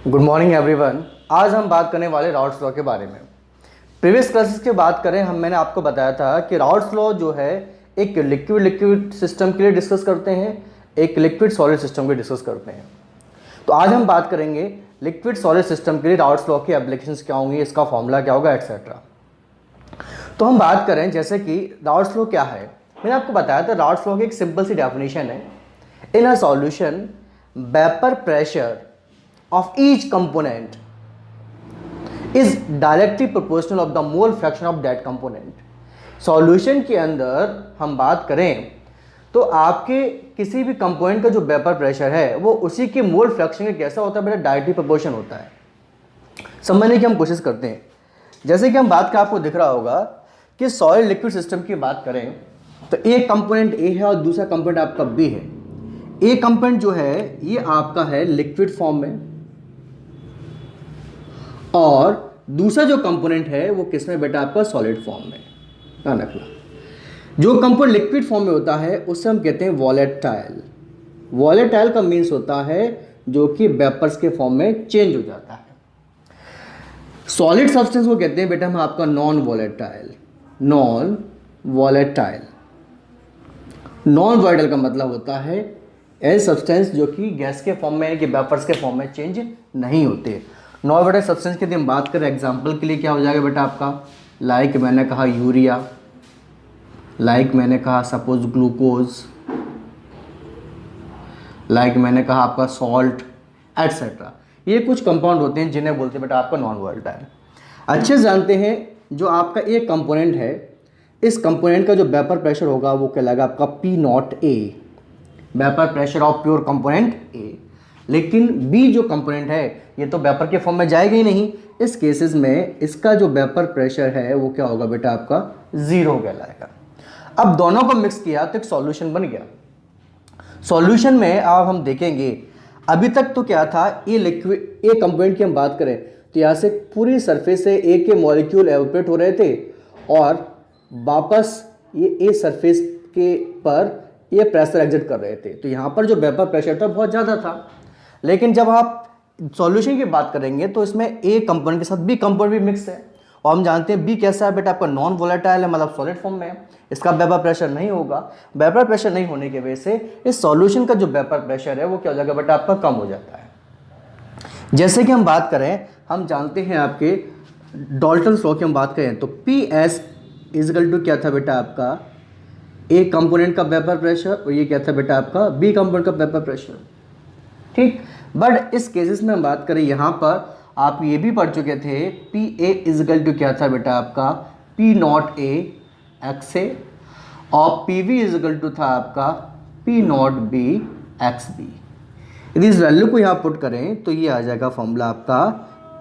Good morning everyone. आज हम बात करने वाले राउट्स लॉ के बारे में। प्रीवियस क्लासेस की बात करें मैंने आपको बताया था कि राउट्स लॉ जो है एक लिक्विड सिस्टम के लिए डिस्कस करते हैं, एक लिक्विड सॉलिड सिस्टम के लिए डिस्कस करते हैं। तो आज हम बात करेंगे लिक्विड सॉलिड सिस्टम के लिए राउट्स लॉ की एप्लीकेशंस क्या होंगी, इसका फॉर्मूला क्या होगा, एक्सेट्रा। तो हम बात करें जैसे कि राउट्स लॉ क्या है। मैंने आपको बताया था राउट्स लॉ की एक सिंपल सी डेफिनेशन है, in a solution vapour pressure of each component is directly proportional of the mole fraction of that component। Solution के अंदर हम बात करें तो आपके किसी भी कंपोनेंट का जो वेपर प्रेशर है वो उसी के मोल फ्रैक्शन का कैसा होता है बेटा, डायरेक्टली प्रोपोर्शन होता है। समझने की हम कोशिश करते हैं। जैसे कि हम बात का आपको दिख रहा होगा कि सॉलिड लिक्विड सिस्टम की बात करें तो एक कंपोनेंट ए है और दूसरा कंपोनेंट आपका बी है। ए कंपोनेंट जो है ये आपका है लिक्विड फॉर्म में और दूसरा जो कंपोनेंट है वो किस में बेटा, आपका सॉलिड फॉर्म में। ध्यान रखना, जो कंपोनेंट लिक्विड फॉर्म में होता है उससे हम कहते हैं वॉलेटाइल। वॉलेटाइल का मीन्स होता है जो कि वेपर्स के फॉर्म में चेंज हो जाता है। सॉलिड सब्सटेंस को कहते हैं बेटा हम आपका non volatile. Non volatile, non volatile का मतलब होता है ऐसे सब्सटेंस जो कि गैस के फॉर्म में कि वेपर्स के फॉर्म में चेंज नहीं होते। नॉन वॉलेटाइल सब्सटेंस के लिए हम बात करें एग्जांपल के लिए क्या हो जाएगा बेटा आपका, लाइक मैंने कहा यूरिया, लाइक मैंने कहा सपोज ग्लूकोज, लाइक मैंने कहा आपका सॉल्ट एटसेट्रा। ये कुछ कंपाउंड होते हैं जिन्हें बोलते हैं बेटा आपका नॉन वॉलेटाइल। अच्छे जानते हैं जो आपका एक कंपोनेंट है, इस कंपोनेंट का जो वेपर प्रेशर होगा वो कहलाएगा आपका P naught A, vapour pressure of pure component ए। लेकिन बी जो कंपोनेंट है ये तो वेपर के फॉर्म में जाएगा ही नहीं। इस केसेस में इसका जो वेपर प्रेशर है वो क्या होगा बेटा आपका, जीरो कहलाएगा। अब दोनों को मिक्स किया तो एक सॉल्यूशन बन गया। सॉल्यूशन में अब हम देखेंगे अभी तक तो क्या था, ये लिक्विड ए कंपोनेंट की हम बात करें तो यहाँ से पूरी सरफेस से ए के मॉलिक्यूल एवोपरेट हो रहे थे और वापस ये ए सरफेस के पर ये प्रेशर एग्जिट कर रहे थे। तो यहाँ पर जो वेपर प्रेशर था बहुत ज़्यादा था। लेकिन जब आप सॉल्यूशन की बात करेंगे तो इसमें ए कंपोनेंट के साथ बी कंपोनेंट भी मिक्स है और हम जानते हैं बी कैसा है बेटा आपका, नॉन वोलेटाइल है, मतलब सॉलिड फॉर्म में है। इसका वेपर प्रेशर नहीं होगा। वेपर प्रेशर नहीं होने की वजह से इस सॉल्यूशन का जो वेपर प्रेशर है वो क्या हो जाएगा बेटा आपका, कम हो जाता है। जैसे कि हम बात करें, हम जानते हैं आपके डाल्टन्स लॉ की हम बात करें तो पी एस इजकल टू क्या था बेटा आपका, ए कंपोनेंट का वेपर प्रेशर और ये क्या था बेटा आपका, बी कंपोनेंट का वेपर प्रेशर। ठीक, बट इस केसेस में हम बात करें यहाँ पर आप ये भी पढ़ चुके थे पी ए इजकल टू क्या था बेटा आपका, P naught A X A और पी वी इजकल टू था आपका P naught B X B. यदि इस वैल्यू को यहाँ पुट करें तो ये आ जाएगा फॉर्मूला आपका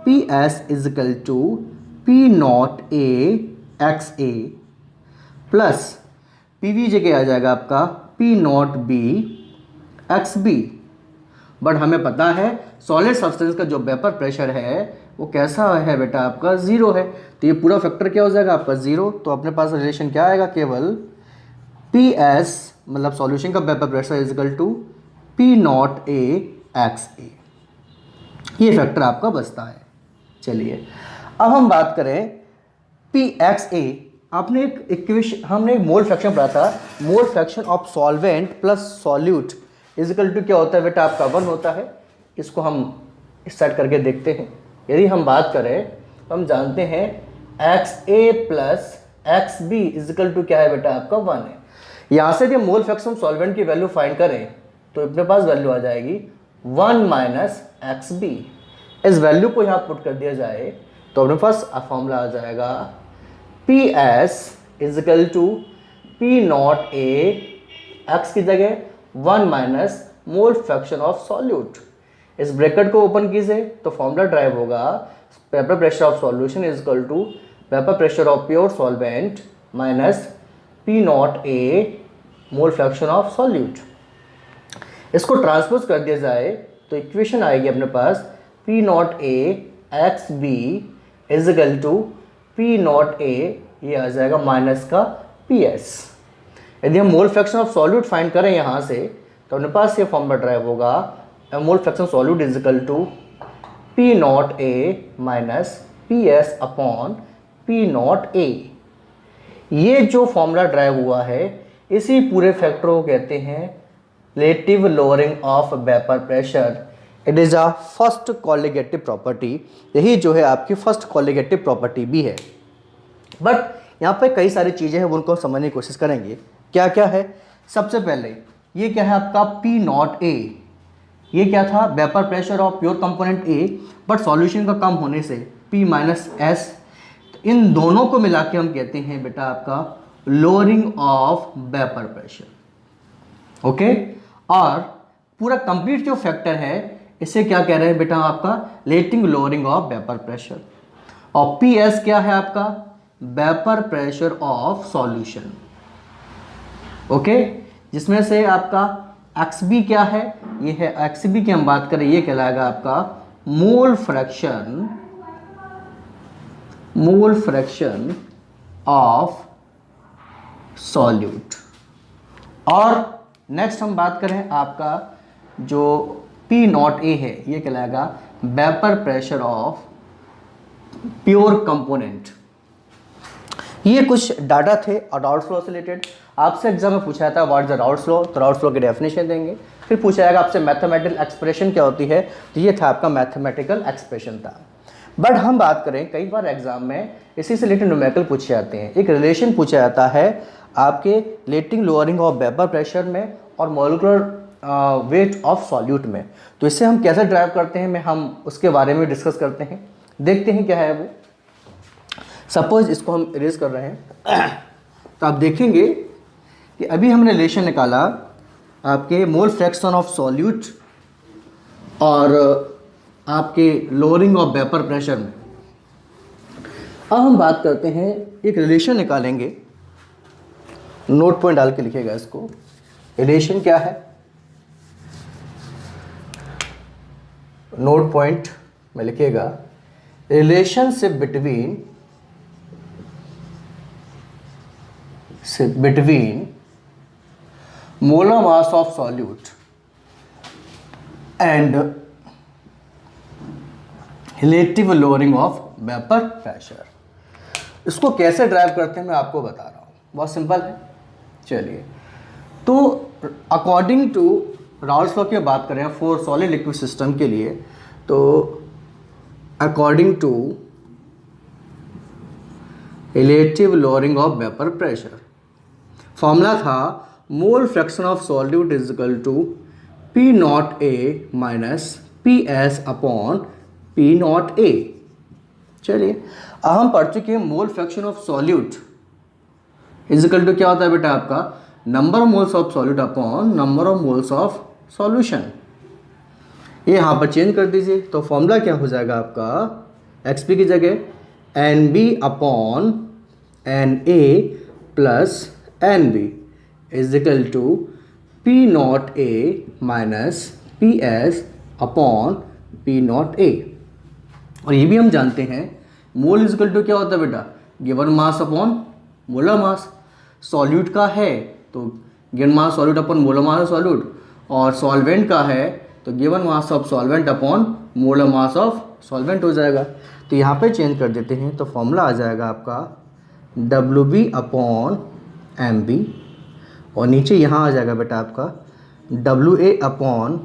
P S equal to P naught A X A plus P V जगह आ जाएगा आपका P naught B X B. But हमें पता है सॉलिड सब्सटेंस का जो वेपर प्रेशर है वो कैसा है बेटा आपका, जीरो है। तो ये पूरा फैक्टर क्या हो जाएगा आपका, जीरो। तो अपने पास रिलेशन क्या आएगा, केवल पी एस मतलब सॉल्यूशन का vapour pressure equal to P naught A X A, ये फैक्टर आपका बचता है। चलिए अब हम बात करें पी एक्स ए। आपने एक इक्वेशन, हमने एक मोल फ्रैक्शन पढ़ा था, mole fraction of solvent plus solute equal to क्या होता है बेटा आपका, 1 होता है। इसको हम स्टार्ट करके देखते हैं। यदि हम बात करें तो हम जानते हैं X A plus X B equal to क्या है बेटा आपका, 1 है। यहाँ से जब मोल फ्रैक्शन सॉल्वेंट की वैल्यू फाइंड करें तो अपने पास वैल्यू आ जाएगी 1 माइनस एक्स बी। इस वैल्यू को यहाँ पुट कर दिया जाए तो अपने पास फॉर्मूला आ जाएगा P S equal to P naught A X की जगह 1 minus mole fraction of solute. इस ब्रैकेट को ओपन कीजिए तो फॉर्मूला ड्राइव होगा vapour pressure of solution is equal to vapour pressure of pure solvent minus P naught A mole fraction of solute. इसको transpose कर दिया जाए तो इक्वेशन आएगी अपने पास P naught A X B is equal to P naught A, ये आ जाएगा माइनस का पी एस। यदि हम मोल फ्रैक्शन ऑफ सॉल्यूट फाइंड करें यहाँ से तो अपने पास ये फॉर्मूला ड्राइव होगा mole fraction solute is equal to P naught A minus P S upon P naught A. ये जो फॉर्मूला ड्राइव हुआ है इसी पूरे फैक्टर को कहते हैं relative lowering of vapour pressure. It is a first colligative property. यही जो है आपकी फर्स्ट कॉलिगेटिव प्रॉपर्टी भी है। बट यहाँ पे कई सारी चीज़ें हैं, उनको समझने की कोशिश करेंगे। क्या क्या है? सबसे पहले ये क्या है आपका पी नॉट ए। ये क्या था? Vapour pressure of pure component A, but solution का कम होने से पी माइनस एस। इन दोनों को मिला के हम कहते हैं बेटा आपका lowering of vapour pressure. Okay, और पूरा कंप्लीट जो फैक्टर है इसे क्या कह रहे हैं बेटा आपका relative lowering of vapour pressure. और पी एस क्या है आपका? Vapour pressure of solution. Okay, जिसमें से आपका एक्स बी क्या है? ये है एक्स बी की हम बात करें, ये कहलाएगा आपका मोल फ्रैक्शन ऑफ सॉल्यूट। और नेक्स्ट हम बात करें आपका जो पी नॉट ए है, ये कहलाएगा vapour pressure of pure component. ये कुछ डाटा थे और राउल्ट फ्लो से रिलेटेड। आपसे एग्जाम में पूछा था what is the Raoult flow, तो राउल्ट फ्लो की डेफिनेशन देंगे। फिर पूछा जाएगा आपसे मैथमेटिकल एक्सप्रेशन क्या होती है, तो ये था आपका मैथमेटिकल एक्सप्रेशन था। बट हम बात करें, कई बार एग्जाम में इसी से रिलेटेड न्यूमेरिकल पूछे जाते हैं। एक रिलेशन पूछा जाता है आपके relative lowering of vapour pressure में और मॉलिक्यूलर वेट ऑफ सॉल्यूट में। तो इससे हम कैसे ड्राइव करते हैं, हम उसके बारे में डिस्कस करते हैं। देखते हैं क्या है वो। सपोज इसको हम इरेज कर रहे हैं तो आप देखेंगे कि अभी हमने रिलेशन निकाला आपके मोल फ्रैक्शन ऑफ सॉल्यूट और आपके लोअरिंग ऑफ वेपर प्रेशर में। अब हम बात करते हैं, एक रिलेशन निकालेंगे। नोट पॉइंट डाल के लिखिएगा इसको। रिलेशन क्या है? नोट पॉइंट में लिखिएगा relationship between molar mass of solute and relative lowering of vapour pressure. इसको कैसे ड्राइव करते हैं मैं आपको बता रहा हूँ, बहुत सिंपल है। चलिए, तो अकॉर्डिंग टू राउल्ट फ्लो की बात करें फॉर सॉलिड लिक्विड सिस्टम के लिए, तो according to relative lowering of vapour pressure, formula था mole fraction of solute is equal to P naught A minus P S upon P naught A. चलिए, अब हम पढ़ चुके हैं mole fraction of solute is equal to क्या होता है बेटा आपका number of moles of solute upon number of moles of solution. ये यहाँ पर चेंज कर दीजिए, तो फॉर्मूला क्या हो जाएगा आपका एक्स पी की जगह N B upon N A plus N B is equal to P naught A minus P S upon P naught A. और ये भी हम जानते हैं मोल इज इक्वल टू क्या होता है बेटा given mass upon molar mass. Solute का है तो given mass solute upon molar mass solute, और सॉल्वेंट का है तो given mass of solvent upon molar mass of solvent हो जाएगा। तो यहाँ पे चेंज कर देते हैं, तो फॉर्मूला आ जाएगा आपका W B upon M B, और नीचे यहाँ आ जाएगा बेटा आपका W A upon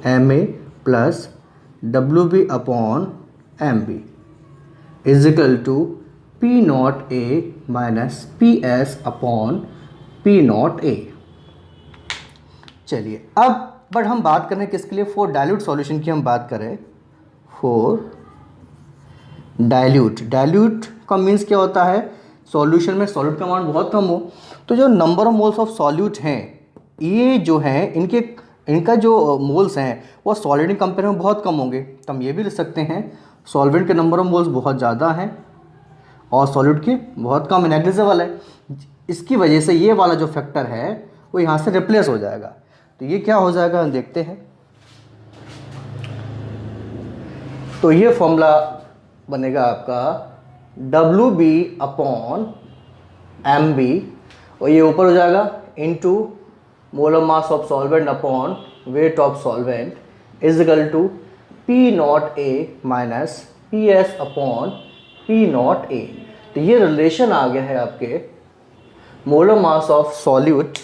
M A plus W B upon M B is equal to P naught A minus P S upon P naught A. चलिए, अब बट हम बात करें किसके लिए, फॉर डाइल्यूट सॉल्यूशन की हम बात करें। फॉर डाइल्यूट का मीन्स क्या होता है, सॉल्यूशन में सॉल्यूट का अमाउंट बहुत कम हो, तो जो number of moles of solute हैं ये जो हैं इनका जो मोल्स हैं वो सॉलिड के कंपेयर में बहुत कम होंगे। तो हम ये भी लिख सकते हैं सॉल्वेंट के नंबर ऑफ मोल्स बहुत ज़्यादा हैं और सॉल्यूट के बहुत कम, नेग्लिजिबल है। इसकी वजह से ये वाला जो फैक्टर है वो यहाँ से रिप्लेस हो जाएगा। तो ये क्या हो जाएगा हम देखते हैं। तो ये फॉर्मूला बनेगा आपका W B upon M B, और ये ऊपर हो जाएगा into molar mass of solvent upon weight of solvent is equal to P naught A minus P S upon P naught A. तो ये रिलेशन आ गया है आपके molar mass of solute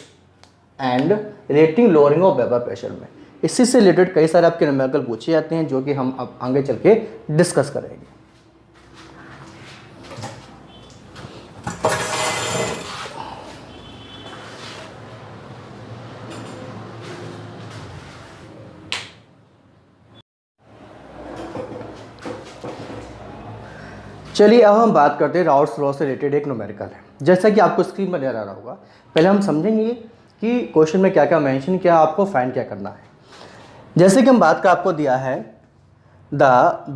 and rating lowering of vapour pressure में। इसी से related कई सारे आपके न्यूमेरिकल पूछे जाते हैं जो कि हम अब आगे चल के डिस्कस करेंगे। चलिए अब हम बात करते हैं राउट्स लॉ से रिलेटेड एक न्यूमेरिकल है, जैसा कि आपको स्क्रीन पर नजर आ रहा होगा। पहले हम समझेंगे कि क्वेश्चन में क्या क्या मेंशन किया, आपको फाइंड क्या करना है। जैसे कि हम बात का आपको दिया है the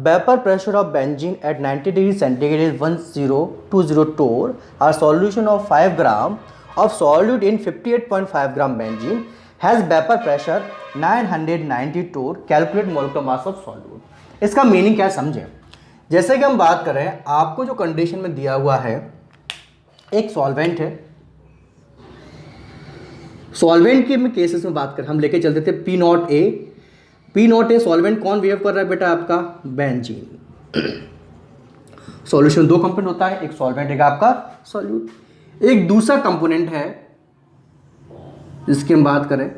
vapour pressure of benzene at 90 degree centigrade is 1020 torr are solution of 5 gram of solute in 58.5 gram benzene has vapour pressure 990 torr, calculate molar mass of solute. इसका मीनिंग क्या समझें। जैसे कि हम बात करें, आपको जो कंडीशन में दिया हुआ है एक सॉल्वेंट है, सॉल्वेंट के केसेस में बात करें हम लेके चलते थे P naught A. P naught a solvent कौन बिहेव कर रहा है बेटा, आपका बेंजीन। सॉल्यूशन दो कंपोनेंट होता है, एक सॉल्वेंट एक आपका सॉल्यूट। एक दूसरा कंपोनेंट है जिसकी हम बात करें,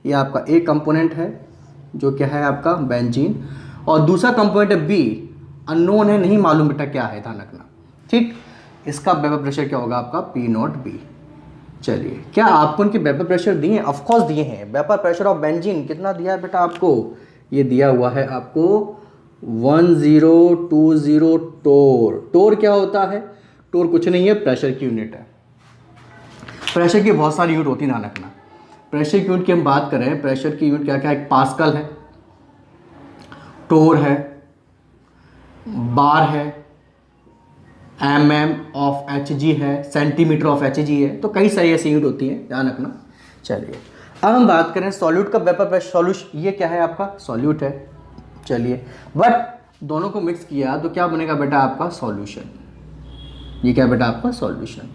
ये आपका एक कंपोनेंट है जो क्या है आपका बेंजीन, और दूसरा कंपोनेंट है बी, अननोन है, नहीं मालूम बेटा क्या है, ध्यान रखना। ठीक, इसका वेपर प्रेशर क्या होगा आपका पी नॉट बी। चलिए, क्या आपको उनके वेपर प्रेशर दिए हैं? ऑफकोर्स दिए हैं। वेपर प्रेशर ऑफ बेंजीन कितना दिया है बेटा आपको? ये दिया हुआ है आपको 1020 टोर। टोर क्या होता है? टोर कुछ नहीं है, प्रेशर की यूनिट है। प्रेशर की बहुत सारी यूनिट होती है, ध्यान रखना। प्रेशर की यूनिट की हम बात करें, प्रेशर की यूनिट क्या क्या है? पास्कल है, टोर है, बार है, mm ऑफ Hg है, सेंटीमीटर ऑफ Hg है। तो कई सारी ऐसी यूनिट होती हैं, ध्यान रखना। चलिए अब हम बात करें सॉल्यूट का वेपर प्रेशर। सॉल्यूशन ये क्या है आपका? सॉल्यूट है। चलिए, बट दोनों को मिक्स किया तो क्या बनेगा बेटा आपका? सॉल्यूशन। ये क्या बेटा आपका? सॉल्यूशन।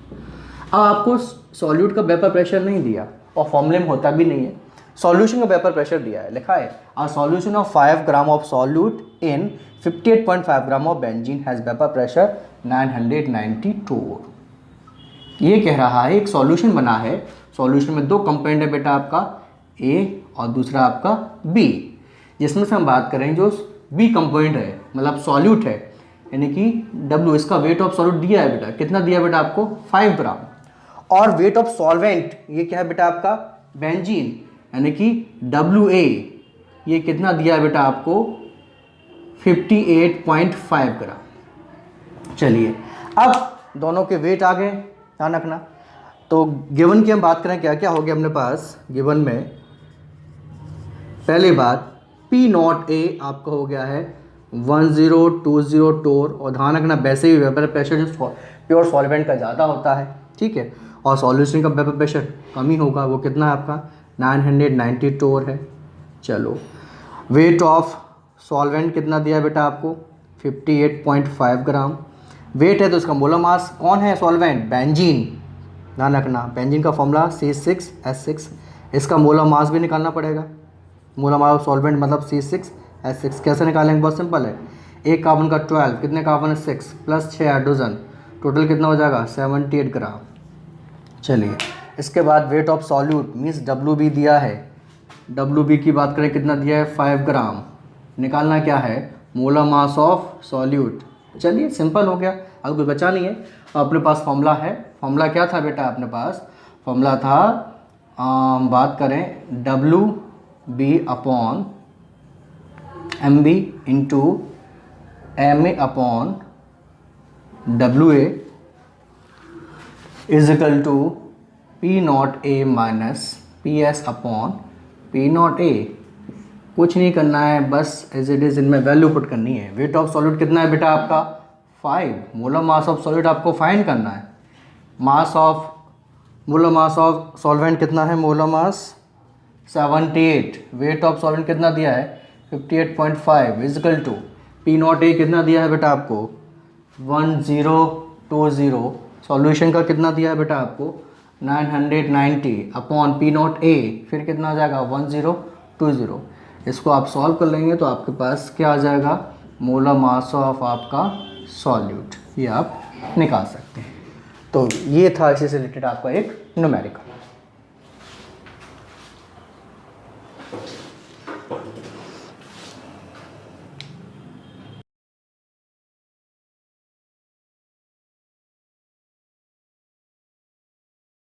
अब आपको सॉल्यूट का वेपर प्रेशर नहीं दिया और फॉर्मूले में होता भी नहीं है, सॉल्यूशन का वेपर प्रेशर दिया है, लिखा है a solution of 5 gram of solute in 58.5 gram of benzene has vapour pressure 990 torr. ये कह रहा है एक सॉल्यूशन बना है, सॉल्यूशन में दो कंपोनेंट है बेटा आपका, ए और दूसरा आपका बी। जिसमें से हम बात करें जो बी कंपोनेंट है, मतलब सॉल्यूट है, यानी कि डब्ल्यू, इसका वेट ऑफ सॉल्यूट दिया है बेटा, कितना दिया बेटा आपको? 5 ग्राम। और वेट ऑफ सॉल्वेंट ये क्या है बेटा आपका? बेंजीन, यानी कि WA, ये कितना दिया है बेटा आपको? 58.5 ग्राम। चलिए, अब दोनों के वेट आ गए, ध्यान रखना। तो गिवन की हम बात करें, क्या क्या हो गया अपने पास गिवन में? पहली बात, पी नॉट ए आपका हो गया है 1020 टोर, और ध्यान रखना वैसे ही वेपर प्रेशर जो प्योर सॉल्वेंट का ज़्यादा होता है, ठीक है, और सॉल्यूशन का वेपर प्रेशर कम ही होगा, वो कितना है आपका? 990 टोर है। चलो, वेट ऑफ सॉल्वेंट कितना दिया बेटा आपको? 58.5 ग्राम। वेट है तो इसका मोलर मास, कौन है सॉल्वेंट? बेंजीन। ध्यान रखना, बेंजीन का फॉर्मूला C6H6, इसका मोलर मास भी निकालना पड़ेगा। मोलर मास ऑफ सॉल्वेंट मतलब C6H6। कैसे निकालेंगे? बहुत सिंपल है, एक कार्बन का 12, कितने कार्बन है? 6 प्लस 6 हाइड्रोजन, टोटल कितना हो जाएगा? 78 ग्राम। चलिए, इसके बाद weight of solute means WB दिया है, WB की बात करें कितना दिया है? 5 ग्राम। निकालना क्या है? Molar mass of solute. चलिए, सिंपल हो गया, अब कुछ बचा नहीं है। अपने पास फॉर्मूला है, फॉर्मूला क्या था बेटा अपने पास? फॉर्मूला था बात करें WB upon MB into MA upon WA is equal to P naught A minus PS upon P naught A। कुछ नहीं करना है, बस एज इट इज़ इनमें वैल्यू पुट करनी है। वेट ऑफ सॉल्यूट कितना है बेटा आपका? 5। मोलर मास ऑफ सॉल्यूट आपको फाइंड करना है। मोलर मास ऑफ सॉल्वेंट कितना है? Molar mass 78। Weight of solvent कितना दिया है? 58.5 equal to P naught A कितना दिया है बेटा आपको? 1020। सॉल्यूशन का कितना दिया है बेटा आपको? 990 अपॉन P नॉट A, फिर कितना आ जाएगा? 1020। इसको आप सॉल्व कर लेंगे तो आपके पास क्या आ जाएगा, मोलर मास ऑफ आपका सॉल्यूट, ये आप निकाल सकते हैं। तो ये था इसी से रिलेटेड आपका एक न्यूमेरिकल।